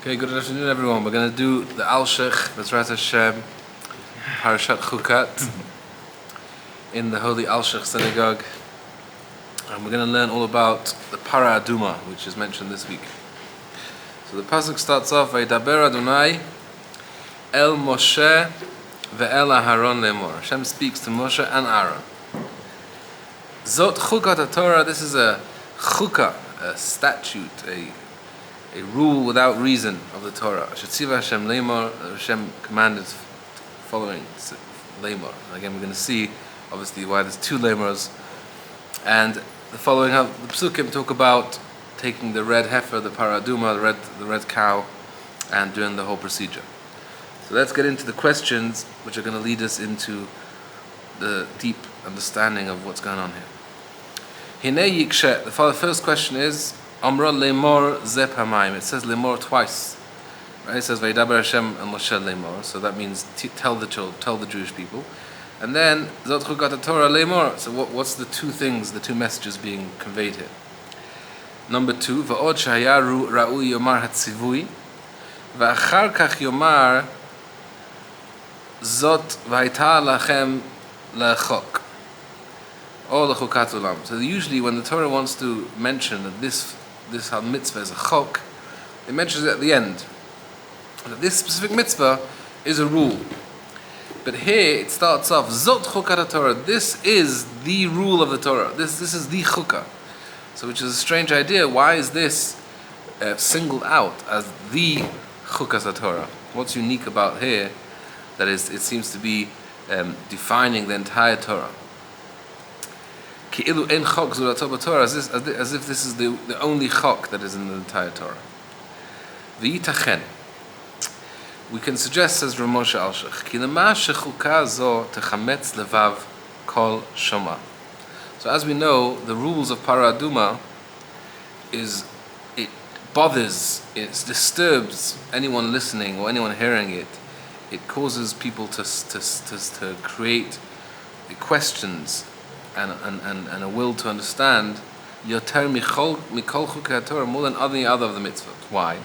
Okay, good afternoon everyone. We're going to do the Alshech, Bezrat Hashem, Parashat Chukat in the Holy Alshech synagogue. And we're going to learn all about the Para Aduma, which is mentioned this week. So the pasuk starts off, Vaydaber Adonai El Moshe ve'el Aharon lemor. Hashem speaks to Moshe and Aaron. Zot Chukat Torah, this is a chukah, a statute, a rule without reason of the Torah. Shetziva Hashem lemor, Hashem commanded following lemor. Again, we're going to see, obviously, why there's two lemors. And the following, the psukim talk about taking the red heifer, the paraduma, the red cow, and doing the whole procedure. So let's get into the questions, which are going to lead us into the deep understanding of what's going on here. Hinei yikshe. The first question is, Amra lemor ze pamayim. It says lemor twice. Right? It says Vaydaber Hashem and Moshe lemor. So that means tell the Jewish people. And then Zot Chukat Torah lemor. So what's the two things, the two messages being conveyed here? Number 2, Va'od shayaru ra'u yomar hatzivui, va'achar kach yomar zot v'ayta lachem lechok. Or the Chukat Ulam. So usually when the Torah wants to mention that this mitzvah is a chok, it mentions it at the end. That this specific mitzvah is a rule. But here it starts off, Zot Chukat Torah. This is the rule of the Torah. This is the chukah. So which is a strange idea. Why is this singled out as the Chukas Torah? What's unique about here that it seems to be defining the entire Torah? Ki'ilu ein chok zulato b'Torah, as if this is the only chok that is in the entire Torah. V'yitachen. We can suggest, says Holy Alshech, ki lema shechuka zo techametz levav kol shoma. So as we know, the rules of Para Aduma is, it bothers, it disturbs anyone listening or anyone hearing it. It causes people to create questions and a will to understand yoter mikol chukei Torah, more than any other of the mitzvot. Why?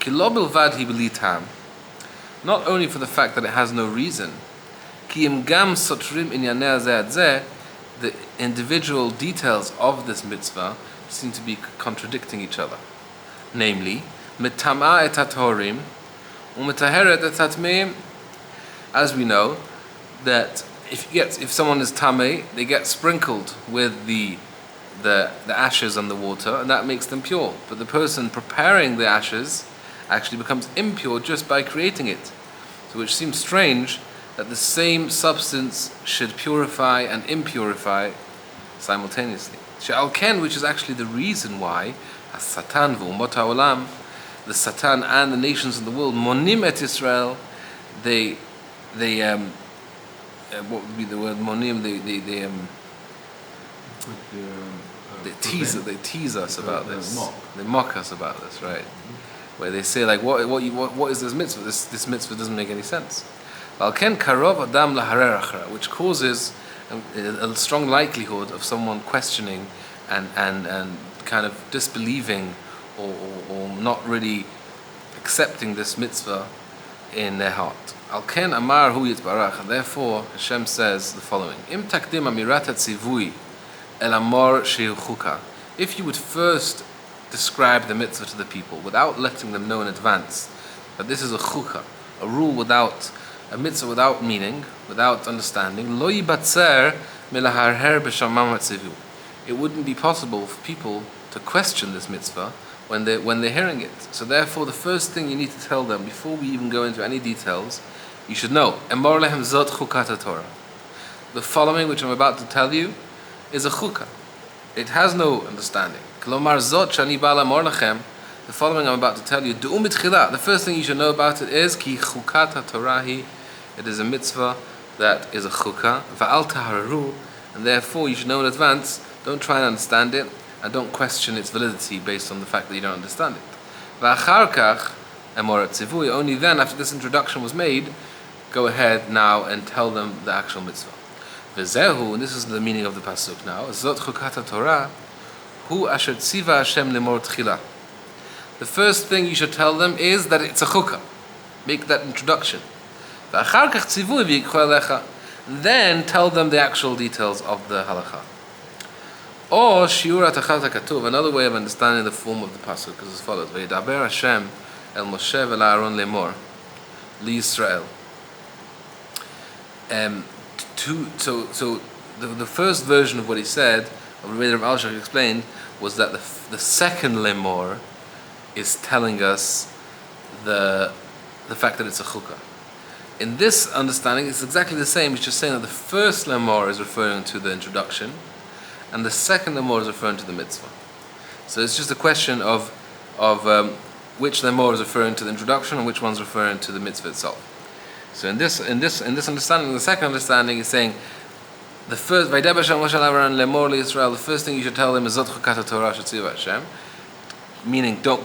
Ki lo bilvad hi b'li tam. Not only for the fact that it has no reason, ki im gam sotrim inyanei zeh ad zeh, the individual details of this mitzvah seem to be contradicting each other. Namely, metama et hatorim umetaheret et hatmeim. As we know, that if someone is tamei, they get sprinkled with the ashes and the water, and that makes them pure. But the person preparing the ashes actually becomes impure just by creating it. So which seems strange that the same substance should purify and impurify simultaneously. She'al ken, which is actually the reason why Satan v'umot ha'olam, the Satan and the nations of the world, monim et Israel, they what would be the word monim? They tease us about this. They mock us about this, right? Where they say like, what is this mitzvah? This mitzvah doesn't make any sense. Which causes a strong likelihood of someone questioning and kind of disbelieving or not really accepting this mitzvah in their heart. Al-ken amar hu yitbarach. Therefore, Hashem says the following: Im takdim amirat hatzivui el amor shehu chukah. If you would first describe the mitzvah to the people without letting them know in advance that this is a chukah, a rule without a mitzvah without meaning, without understanding, lo yibatzer melaharher b'shamam hatzivu. It wouldn't be possible for people to question this mitzvah when they're hearing it. So therefore, the first thing you need to tell them before we even go into any details, you should know. Emor lehem zot chukat Torah. The following, which I'm about to tell you, is a chukah. It has no understanding. Klomar zot shani ba'al amor lechem. The following I'm about to tell you, du'u mitchila. The first thing you should know about it is ki chukat Torahi. It is a mitzvah that is a chukah. Va'al tahararu. And therefore, you should know in advance. Don't try and understand it, and don't question its validity based on the fact that you don't understand it. Va'achar kach emor tzivui. Only then, after this introduction was made, go ahead now and tell them the actual mitzvah. V'zehu, and this is the meaning of the pasuk now. Zot chukat Torah, hu asher tziva Hashem lemor tchila. the first thing you should tell them is that it's a chukah. Make that introduction. Then tell them the actual details of the halakha. Or shiur atachat hakatuv, another way of understanding the form of the pasuk is as follows: V'yidaber Hashem el Moshe vel Aaron lemor li Yisrael. So the first version of what he said, of the way Rabbi Alshech explained, was that the second lemor is telling us the fact that it's a chukah. In this understanding, it's exactly the same. It's just saying that the first lemor is referring to the introduction, and the second lemor is referring to the mitzvah. So it's just a question of which lemor is referring to the introduction and which one's referring to the mitzvah itself. So in this understanding, the second understanding is saying the first the first thing you should tell them is Zot Chukat Torah Shetziva Hashem, meaning don't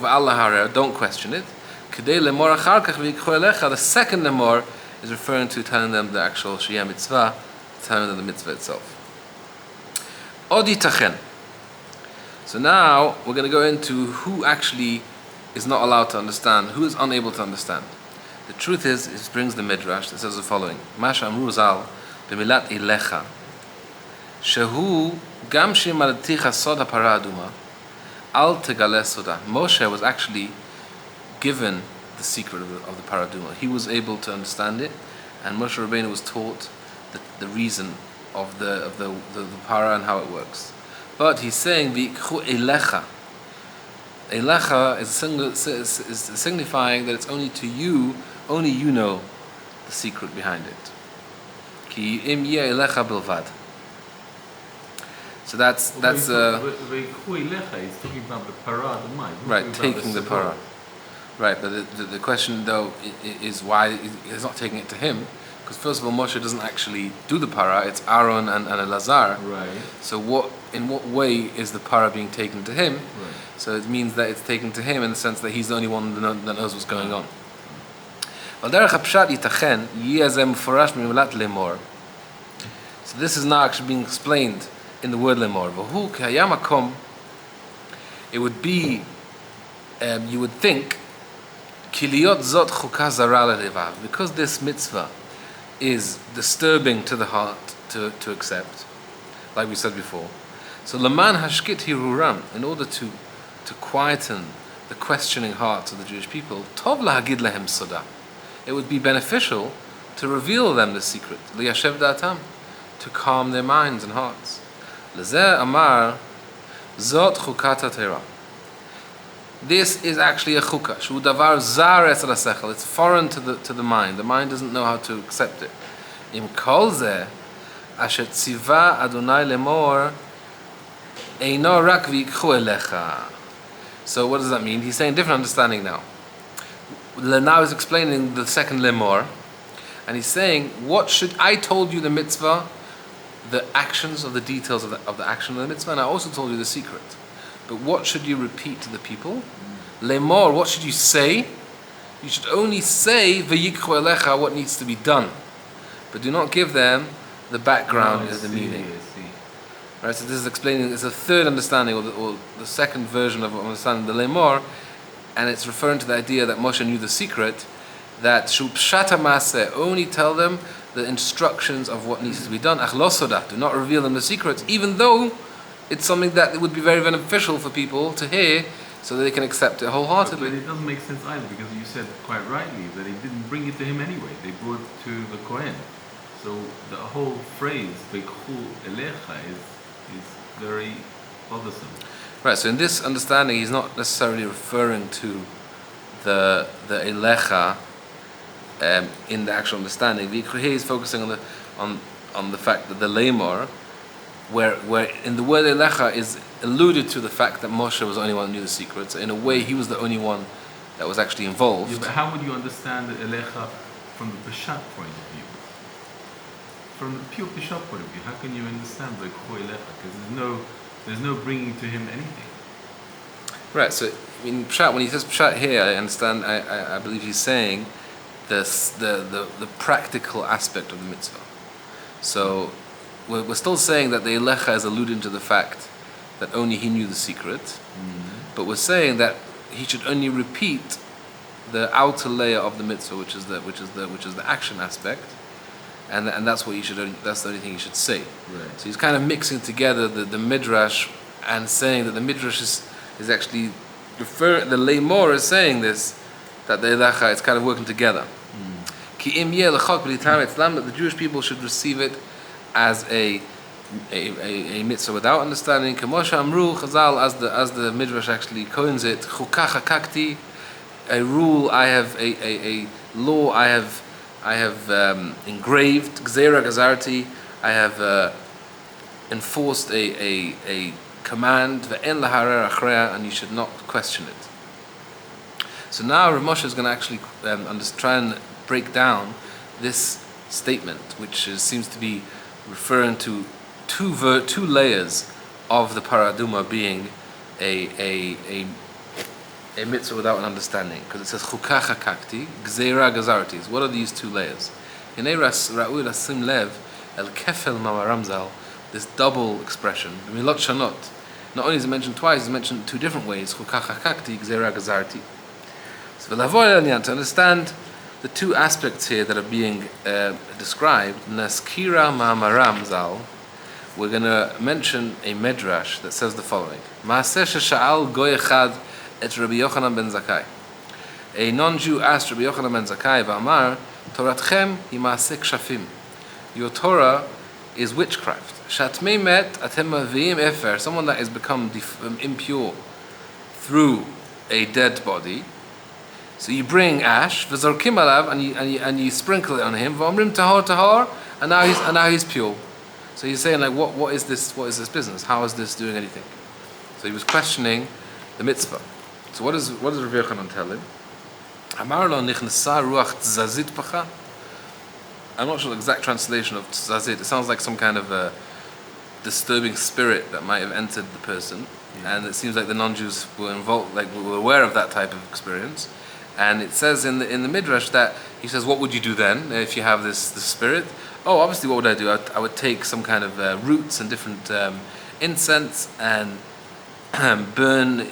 question it. The second lemor is referring to telling them the actual Shiyah mitzvah, telling them the mitzvah itself. Odi tachen. So now we're going to go into who actually is not allowed to understand, who is unable to understand. The truth is, it brings the midrash that says the following: Masha amru zal b'milat ilecha shehu gam shemalticha soda paraduma al tegale soda. Moshe was actually given the secret of the paraduma. He was able to understand it, and Moshe Rabbeinu was taught the reason of the para and how it works. But he's saying v'ikhu elecha. Elecha is signifying that it's only to you, only you know the secret behind it. Ki im yeh elecha bilvad. So that's v'ikhu elecha is talking about the para, the mind. Right, taking the para. Right, but the question though is why he's not taking it to him. Because first of all, Moshe doesn't actually do the para; it's Aaron and Elazar. Right. So in what way is the para being taken to him? Right. So it means that it's taken to him in the sense that he's the only one that knows what's going on. So this is now actually being explained in the word lemor. It would be, you would think, because this mitzvah is disturbing to the heart to accept, like we said before. So laman hashkit hiruram, in order to quieten the questioning hearts of the Jewish people, tov lahagid lahem soda, it would be beneficial to reveal them the secret, liyashev da'atam, to calm their minds and hearts. Lezeh amar zot chukat Torah. This is actually a chukah. Shu davar zar es rasechel. It's foreign to the mind. The mind doesn't know how to accept it. Im kol zeh asher tziva Adonai lemor eino rak v'yikchu elecha. So what does that mean? He's saying different understanding now. Now he's explaining the second lemor, and he's saying, what should I told you the mitzvah, the actions of the details of the action of the mitzvah, and I also told you the secret. But what should you repeat to the people? Lemor, what should you say? You should only say v'yikchu elecha, what needs to be done, but do not give them the background and the meaning. Right, so this is explaining. It's a third understanding, or the second version of understanding the lemor, and it's referring to the idea that Moshe knew the secret. That shu pshata maseh, only tell them the instructions of what needs to be done. Ach lo soda, do not reveal them the secrets, even though it's something that would be very beneficial for people to hear, so that they can accept it wholeheartedly. But it doesn't make sense either, because you said quite rightly that they didn't bring it to him anyway. They brought it to the Kohen. So the whole phrase "v'ikchu elecha" is very bothersome. Right. So in this understanding, he's not necessarily referring to the elecha in the actual understanding. Here he's focusing on the fact that the lemor, where in the word elecha is alluded to the fact that Moshe was the only one who knew the secret. So in a way, he was the only one that was actually involved. Yeah, but how would you understand the elecha from the parshat point of view? From the pure parshat point of view, how can you understand the k'hu elecha? Because there's no bringing to him anything. Right. So in parshat, when he says parshat here, I understand. I believe he's saying the practical aspect of the mitzvah. So we're still saying that the elecha is alluding to the fact that only he knew the secret, but we're saying that he should only repeat the outer layer of the mitzvah, which is the action aspect, and that's what that's the only thing he should say. Right. So he's kind of mixing together the midrash and saying that the midrash is actually the Leimor is saying this, that the Elecha, it's kind of working together. Ki im yeh l'chok b'litam etzlam, that the Jewish people should receive it as a mitzvah without understanding. K'moshe amru Chazal, as the midrash actually coins it, chukah hakakti, a rule I have, a law I have engraved, gzera gazarti, I have enforced a command, ve'en laharer achreya, and you should not question it. So now Rav Moshe is going to actually try and break down this statement, which seems to be referring to two layers of the paraduma being a mitzvah without an understanding, because it says chukah hakakti, gzeira gazartis. What are these two layers? Hinei ra'ui lasim lev el kefel mamaramzal, this double expression, milot shanot. Not only is it mentioned twice, it's mentioned two different ways, chukah hakakti, gzeira gazarti. So to understand the two aspects here that are being described, naskira mamaramzal, we're going to mention a medrash that says the following: Maaseh shesha'al goy echad et Rabbi Yochanan ben Zakkai. A non-Jew asked Rabbi Yochanan ben Zakkai, V'amar, Toratchem hi maaseh kshafim. Your Torah is witchcraft. Shatmei met atem maviim efer. Someone that has become impure through a dead body. So you bring ash, v'zorkim alav, and you sprinkle it on him. V'omrim tahor tahor, and now he's pure. So he's saying, like, what is this business? How is this doing anything? So he was questioning the mitzvah. So what does Rabbi Yochanan tell him? Amar lo nichnasa ruach tzazit pacha. I'm not sure the exact translation of tzazit. It sounds like some kind of a disturbing spirit that might have entered the person, and it seems like the non-Jews were involved, like were aware of that type of experience. And it says in the midrash that he says, what would you do then if you have this spirit? Oh, obviously, what would I do? I would take some kind of roots and different incense and burn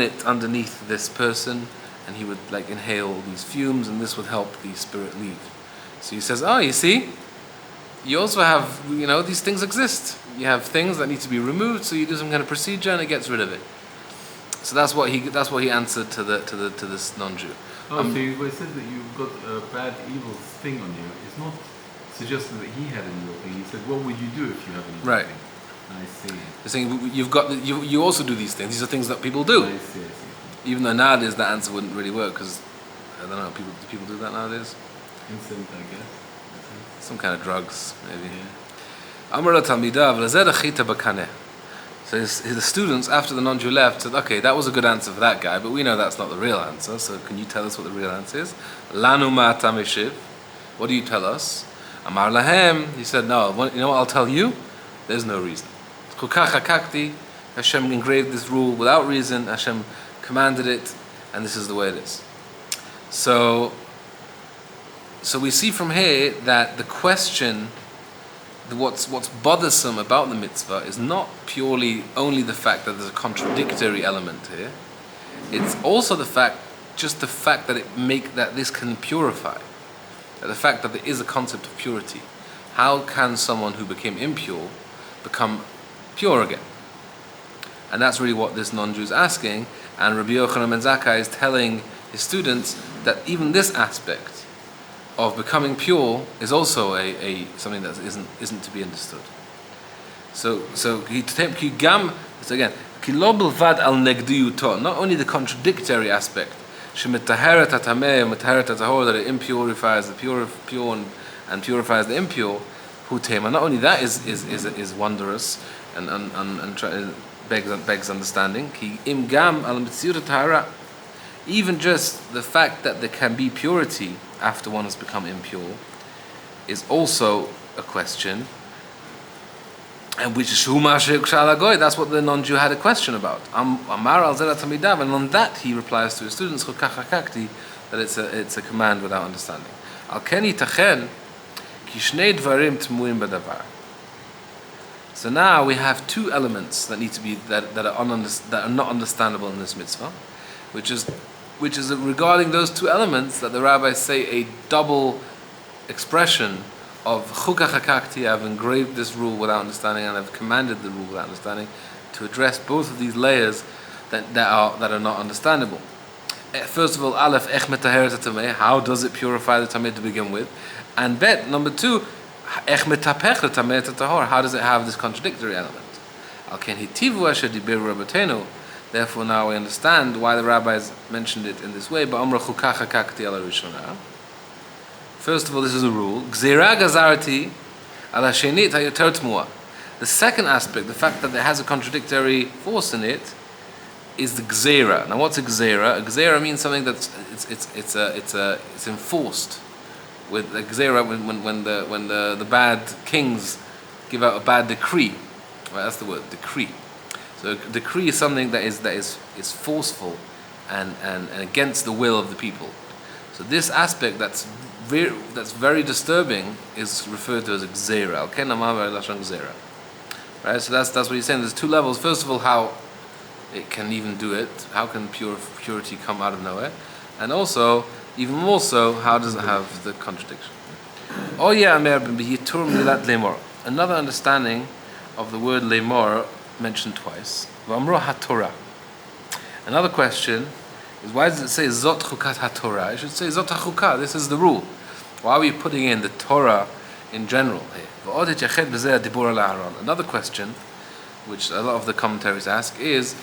it underneath this person, and he would like inhale these fumes, and this would help the spirit leave. So he says, oh, you see, you also have, these things exist. You have things that need to be removed, so you do some kind of procedure, and it gets rid of it. So that's what he answered to this non-Jew. Oh, so you said that you've got a bad evil thing on you. It's not suggesting that he had an evil thing. He said, what would you do if you have an evil thing? I see. You're saying you also do these things. These are things that people do. I see. Even though nowadays that answer wouldn't really work, because I don't know, do people do that nowadays? Instant, I guess. Some kind of drugs, maybe. Amar Talmidav lezed achita bakaneh. So the students, after the non-Jew left, said, okay, that was a good answer for that guy, but we know that's not the real answer, so can you tell us what the real answer is? Lanu ma'ata meshiv. What do you tell us? Amar lahem. He said, no, you know what I'll tell you? There's no reason. Chukah hakakti. Hashem engraved this rule without reason. Hashem commanded it, and this is the way it is. So we see from here that the question, what's bothersome about the mitzvah is not purely only the fact that there's a contradictory element here. It's also the fact that this can purify. That the fact that there is a concept of purity. How can someone who became impure become pure again? And that's really what this non-Jew is asking. And Rabbi Yochanan ben Zakkai is telling his students that even this aspect of becoming pure is also a something that isn't to be understood. So again, not only the contradictory aspect, that it impurifies the pure and purifies the impure, not only that is wondrous and begs understanding. Even just the fact that there can be purity after one has become impure is also a question, and which is that's what the non-Jew had a question about. And on that he replies to his students that it's a command without understanding. So now we have two elements that need to be that are not understandable in this mitzvah. which is regarding those two elements that the rabbis say a double expression of chukah hakakti. I've engraved this rule without understanding, and I've commanded the rule without understanding, to address both of these layers that are not understandable. First of all, aleph, ech metaheret hatameh, how does it purify the tameh to begin with? And bet, number two, ech metapech hatameh tahor, how does it have this contradictory element? Al ken hitivu asher diberu rabbeinu. Therefore, now we understand why the rabbis mentioned it in this way. Ba'amra chukah hakakti ala rishona. First of all, this is a rule. Gzeira gazarti ala shenit hayoter tmua. The second aspect, the fact that it has a contradictory force in it, is the gzeira. Now, what's a gzeira? A gzeira means something that's it's enforced. With a gzeira, when the bad kings give out a bad decree, right? That's the word, decree. So a decree is something that is forceful and against the will of the people. So this aspect that's very disturbing is referred to as a gzeira. Okay, gzeira. Right. So that's what he's saying. There's two levels. First of all, how it can even do it. How can purity come out of nowhere? And also, even more so, how does it have the contradiction? Oh yeah, another understanding of the word lemor mentioned twice. Another question is, why does it say zot chukat haTorah? It should say zot hachukah. This is the rule. Why are we putting in the Torah in general here? Another question, which a lot of the commentaries ask, is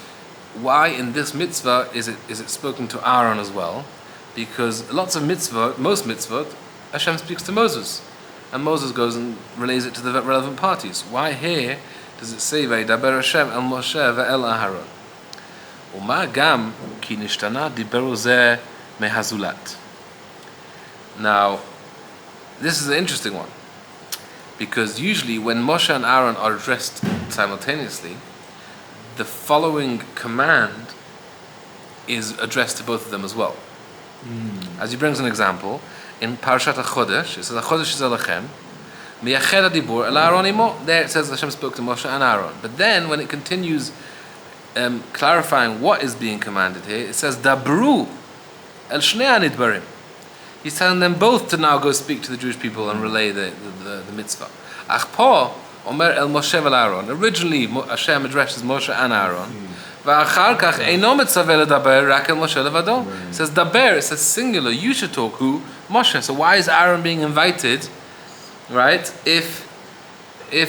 why in this mitzvah is it spoken to Aaron as well? Because lots of most mitzvot, Hashem speaks to Moses, and Moses goes and relays it to the relevant parties. Why here does it say Vaydaber Hashem el Moshe ve'el Aharon? Uma gam ki nishtana diberu zeh mehazulat. Now, this is an interesting one, because usually when Moshe and Aaron are addressed simultaneously, the following command is addressed to both of them as well. As he brings an example, in Parashat HaChodesh, it says, HaChodesh is Elechem, Miyached HaDibur El Aaron Imo. There it says Hashem spoke to Moshe and Aaron. But then, when it continues clarifying what is being commanded here, it says, Dabru El Shnei HaNidbarim. He's telling them both to now go speak to the Jewish people and relay the mitzvah. Ach po Omer El Moshe Vel Aaron. Originally, Hashem addresses Moshe and Aaron. V'achar kach eino mitzaveh ledaber rak el Moshe levado. It says daber. It says singular. You should talk. Who? Moshe. So why is Aaron being invited, right? If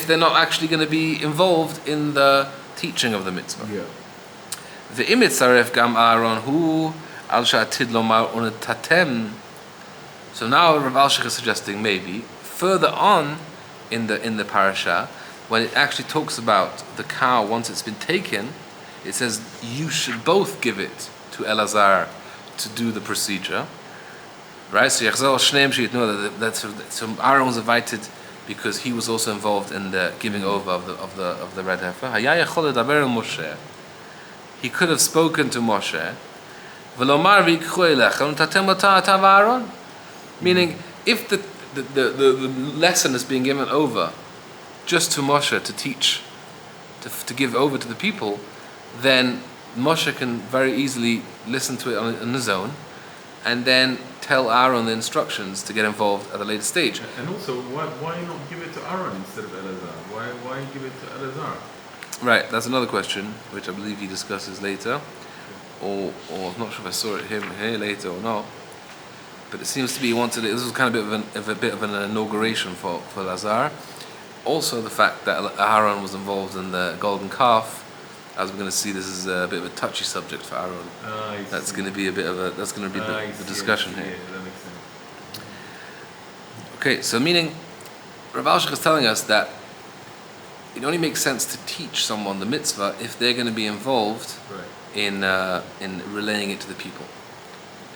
they're not actually going to be involved in the teaching of the mitzvah. Yeah. Ve'im itzaref gam Aaron hu al sha'atid lomar unetatem. So now Rav Alshech is suggesting maybe further on in the parasha, when it actually talks about the cow once it's been taken, it says you should both give it to Elazar to do the procedure, right? So so Aaron was invited because he was also involved in the giving over of the red heifer. He could have spoken to Moshe, meaning if the lesson is being given over just to Moshe to teach, to give over to the people, then Moshe can very easily listen to it on his own, and then tell Aaron the instructions to get involved at a later stage. And also, why not give it to Aaron instead of Elazar? Why give it to Elazar? Right, that's another question, which I believe he discusses later, or I'm not sure if I saw it here later or not. But it seems to be he wanted it. This was kind of a bit of an inauguration for Lazar. Also, the fact that Aaron was involved in the golden calf, as we're going to see, this is a bit of a touchy subject for Aaron. That's going to be the discussion here. Yeah, that makes sense. Okay, so meaning, Rav Alshech is telling us that it only makes sense to teach someone the mitzvah if they're going to be involved in relaying it to the people.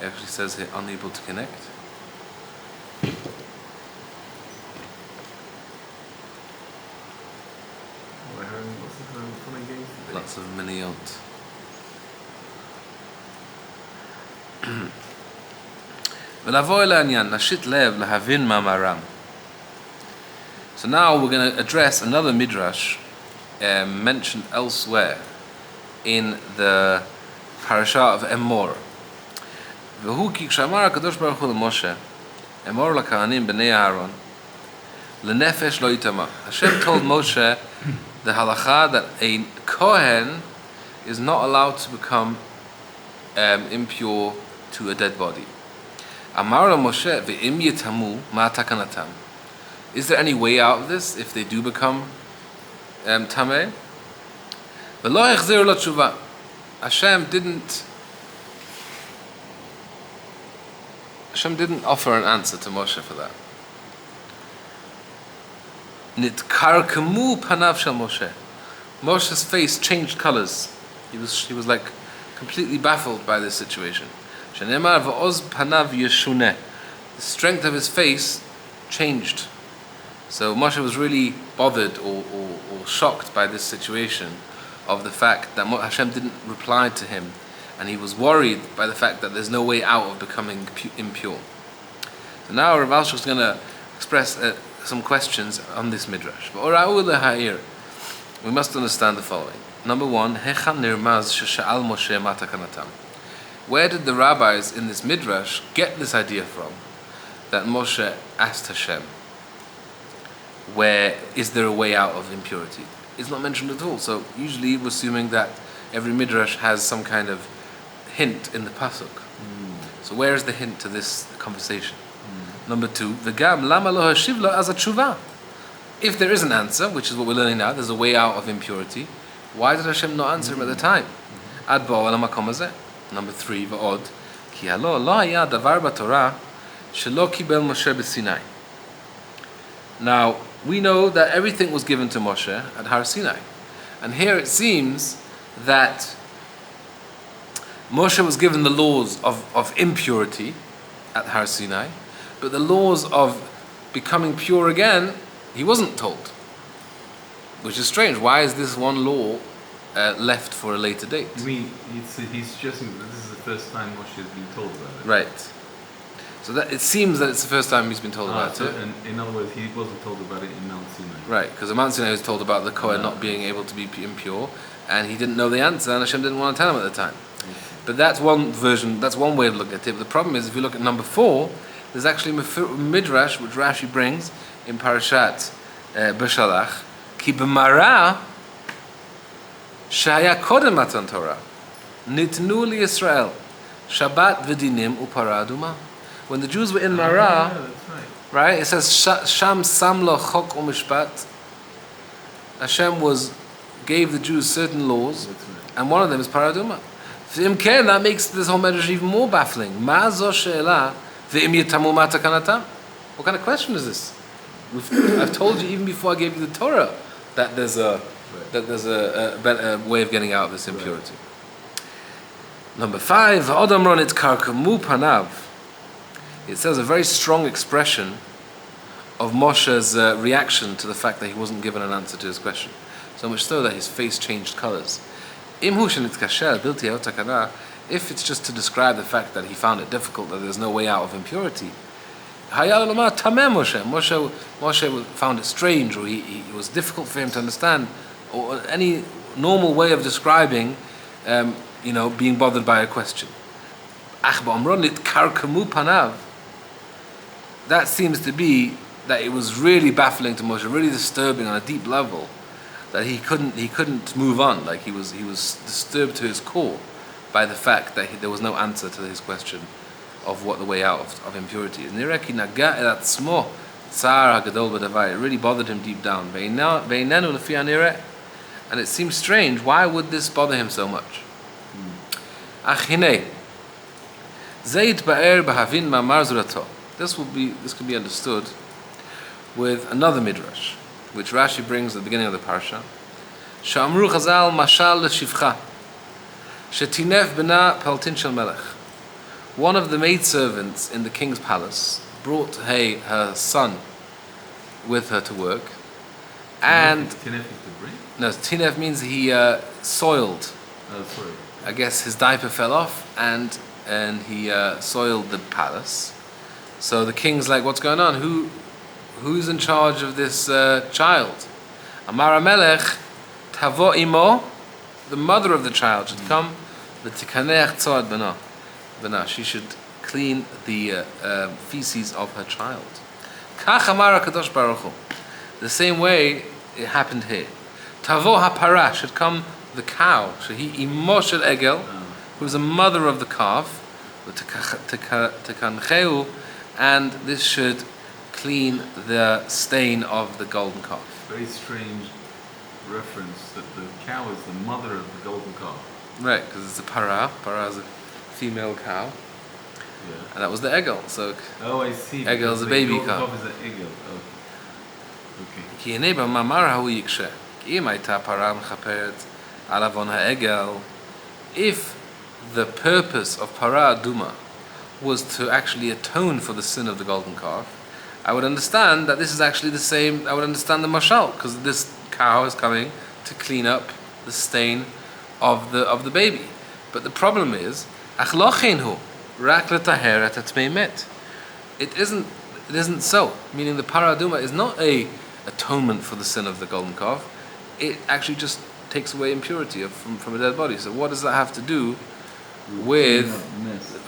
It actually says here, unable to connect. Lots of miniyot. So now we're going to address another midrash mentioned elsewhere in the parashat of Emor. V'hu ki kshamar HaKadosh Baruch Hu Moshe, Emor lakahanim b'nei Aaron, lenefesh lo yitama. Hashem told Moshe the halacha that a kohen is not allowed to become impure to a dead body. Amar Moshe ve'im yitamu ma takanatam. Is there any way out of this if they do become tameh? V'lo yachziru lo tshuva. Hashem didn't offer an answer to Moshe for that. Nitkarkemu panav shel Moshe. Moshe's face changed colors. He was like completely baffled by this situation. Shenemar v'oz panav yeshuneh. The strength of his face changed. So Moshe was really bothered or shocked by this situation of the fact that Hashem didn't reply to him, and he was worried by the fact that there's no way out of becoming impure. So now Rav Alshech is going to express some questions on this midrash. We must understand the following. Number one, where did the rabbis in this midrash get this idea from, that Moshe asked Hashem, where is there a way out of impurity? It's not mentioned at all. So usually we're assuming that every midrash has some kind of hint in the pasuk. So where is the hint to this conversation? Number two, v'gam lama lo hashiv lo az tshuva. If there is an answer, which is what we're learning now, there's a way out of impurity, why did Hashem not answer him at the time? Ad bo'al hamakom hazeh. Number three, v'od ki halo lo haya davar b'Torah shelo kibel Moshe b'Sinai. Now, we know that everything was given to Moshe at Har Sinai. And here it seems that Moshe was given the laws of impurity at Har Sinai, but the laws of becoming pure again, he wasn't told. Which is strange. Why is this one law left for a later date? You mean he's suggesting that this is the first time Moshe has been told about it? Right. So that it seems that it's the first time he's been told about it. And in other words, he wasn't told about it in Mount Sinai. Right, because at Mount Sinai he was told about the Kohen not being able to be impure, and he didn't know the answer, and Hashem didn't want to tell him at the time. But that's one version, that's one way of looking at it. But the problem is, if you look at number 4, there's actually midrash which Rashi brings in Parashat B'Shalach, Ki b'mara shaya kodem matan Torah nitnu li Yisrael Shabbat v'dinim upara aduma. When the Jews were in Marah, right, it says Sham samlo chok u'mishpat. Hashem gave the Jews certain laws, and one of them is paraduma. V'imken, that makes this whole medrash even more baffling. Ma zo she'ela v'im yitamu ma takanatam. What kind of question is this? I've told you even before I gave you the Torah that there's a better way of getting out of this impurity. Number 5, v'odam ron et karkamu panav. It says a very strong expression of Moshe's reaction to the fact that he wasn't given an answer to his question. So much so that his face changed colors. If it's just to describe the fact that he found it difficult, that there's no way out of impurity, Moshe found it strange, or it was difficult for him to understand, or any normal way of describing, being bothered by a question. That seems to be that it was really baffling to Moshe, really disturbing on a deep level, that he couldn't move on. Like he was disturbed to his core by the fact that there was no answer to his question of what the way out of impurity is. It really bothered him deep down. And it seems strange. Why would this bother him so much? This could be understood with another midrash, which Rashi brings at the beginning of the parsha. Sha'amru Chazal mashal l'shivcha, shetinef b'na paltin shel melech. One of the maidservants in the king's palace brought her son with her to work, and Tinef is to bring? No, tinef means he soiled. Oh, sorry. I guess his diaper fell off, and he soiled the palace. So the king's like, what's going on? Who's in charge of this child? Amar Melech, Tavo Imo, the mother of the child, should come She should clean the feces of her child. Kach amar HaKadosh Baruch Hu. The same way it happened here. Tavo hapara, should come the cow. Shehi imo shel egel, who is a mother of the calf. Tekancheu, and this should clean the stain of the golden calf. Very strange reference that the cow is the mother of the golden calf. Right, because it's a para. Para is a female cow. Yeah. And that was the egel. So oh, I see. Egel is a baby cow. Golden calf is an egel. Okay. Ki eneba mamar hu yikshe. Ki im hayta para mechaperet alavon ha'egel. If the purpose of para aduma was to actually atone for the sin of the golden calf, I would understand that this is actually the same. I would understand the mashal, because this cow is coming to clean up the stain of the baby. But the problem is, it isn't so. Meaning the para aduma is not a atonement for the sin of the golden calf. It actually just takes away impurity from a dead body. So what does that have to do with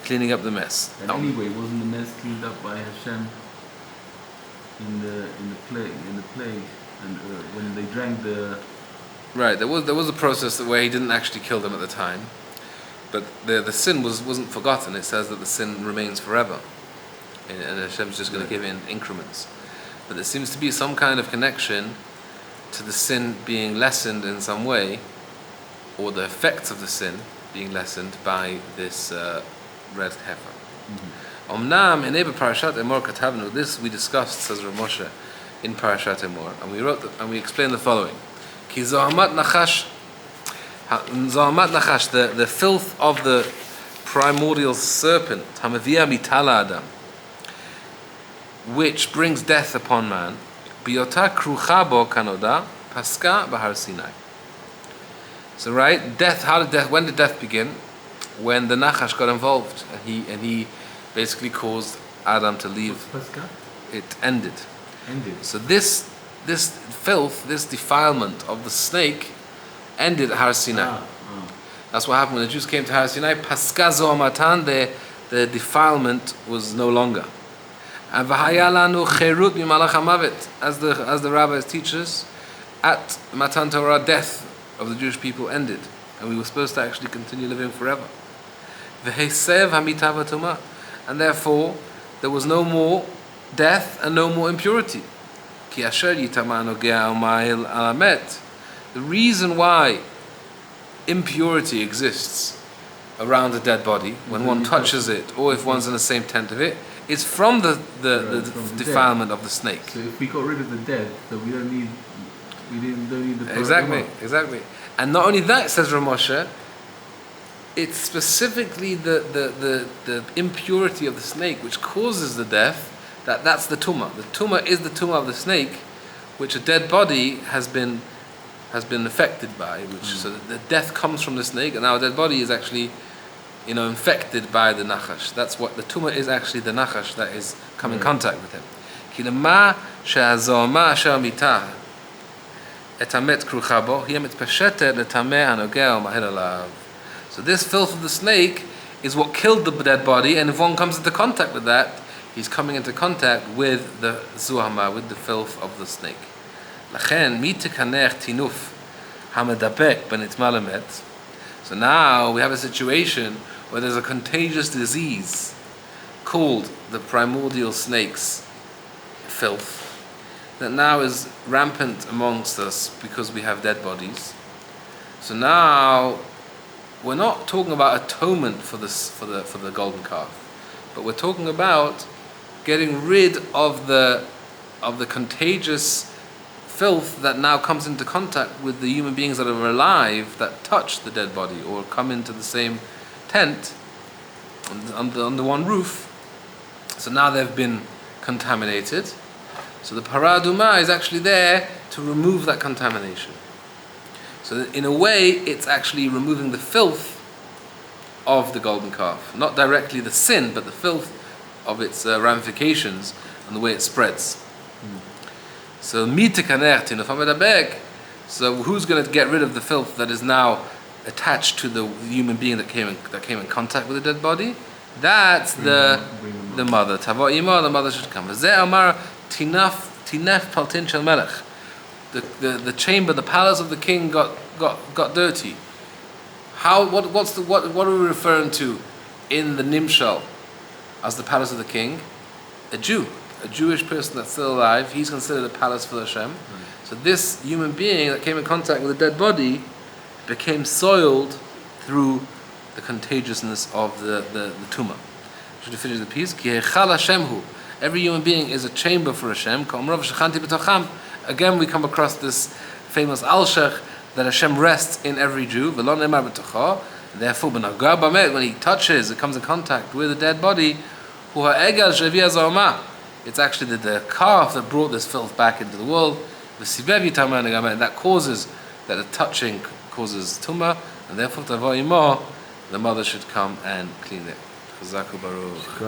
cleaning up the mess? And anyway, wasn't the mess cleaned up by Hashem in the plague, and when they drank the... Right, there was a process where he didn't actually kill them at the time, but the sin wasn't forgotten. It says that the sin remains forever, and Hashem's just going to give in increments. But there seems to be some kind of connection to the sin being lessened in some way, or the effects of the sin being lessened by this red heifer. Omnam in Parashat Emor Katavnu. This we discussed, says Rav Moshe, in Parashat Emor, and we explained the following: Ki zohamat nachash, the filth of the primordial serpent, hamavia mitala adam, which brings death upon man, biyota krucha bo kanoda paska bahar Sinai. So right, when did death begin? When the nachash got involved, and he basically caused Adam to leave. What's paska? It ended. So this filth, this defilement of the snake, ended at Har Sinai. That's what happened when the Jews came to Har Sinai. Paska zo'amatan, the defilement was no longer. And v'hayalanu cherut mimalach hamavet, as the rabbis teach us, at Matan Torah, death of the Jewish people ended, and we were supposed to actually continue living forever. V'hesev hamita v'tumah, and therefore there was no more death and no more impurity. Ki asher yitama nogea u'ma'il alamet. The reason why impurity exists around a dead body when one touches it, or if one's in the same tent of it, is from the defilement of the snake. So if we got rid of the dead, then we don't need the Exactly. And not only that, says Rav Moshe, it's specifically the impurity of the snake which causes the death. That's the tumah. The tumah is the tumah of the snake, which a dead body has been affected by. So the death comes from the snake, and our dead body is actually, infected by the nachash. That's what the tumah is, actually the nachash that is come in contact with him. Kilama she'azoma she'amita etamet kruchabo hiya mitpashetet letameh hanogeh umahil alav. So this filth of the snake is what killed the dead body, and if one comes into contact with that, he's coming into contact with the zuhama, with the filth of the snake. Lachen mitikanech tinuf hamadapek benitma lemet. So now we have a situation where there's a contagious disease called the primordial snake's filth that now is rampant amongst us because we have dead bodies. So now we're not talking about atonement for the golden calf, but we're talking about getting rid of the contagious filth that now comes into contact with the human beings that are alive that touch the dead body or come into the same tent under one roof. So now they've been contaminated. So the paraduma is actually there to remove that contamination. So in a way, it's actually removing the filth of the golden calf. Not directly the sin, but the filth of its ramifications and the way it spreads. So who's going to get rid of the filth that is now attached to the human being that came in contact with the dead body, that's the mother. Tavo ima, the mother should come. V'zeh amar tinaf paltin shel melech. The chamber, the palace of the king got dirty. What are we referring to in the Nimshal as the palace of the king? A Jewish person that's still alive, he's considered a palace for Hashem. So this human being that came in contact with a dead body became soiled through the contagiousness of the tumah. Should we finish the piece? Ki heichal Hashemhu. Every human being is a chamber for Hashem. Again, we come across this famous Alshech that Hashem rests in every Jew. Therefore, when he touches, it comes in contact with a dead body. It's actually the calf that brought this filth back into the world. That causes, that the touching causes tumah, and therefore the mother should come and clean it. Chazaku Baruch.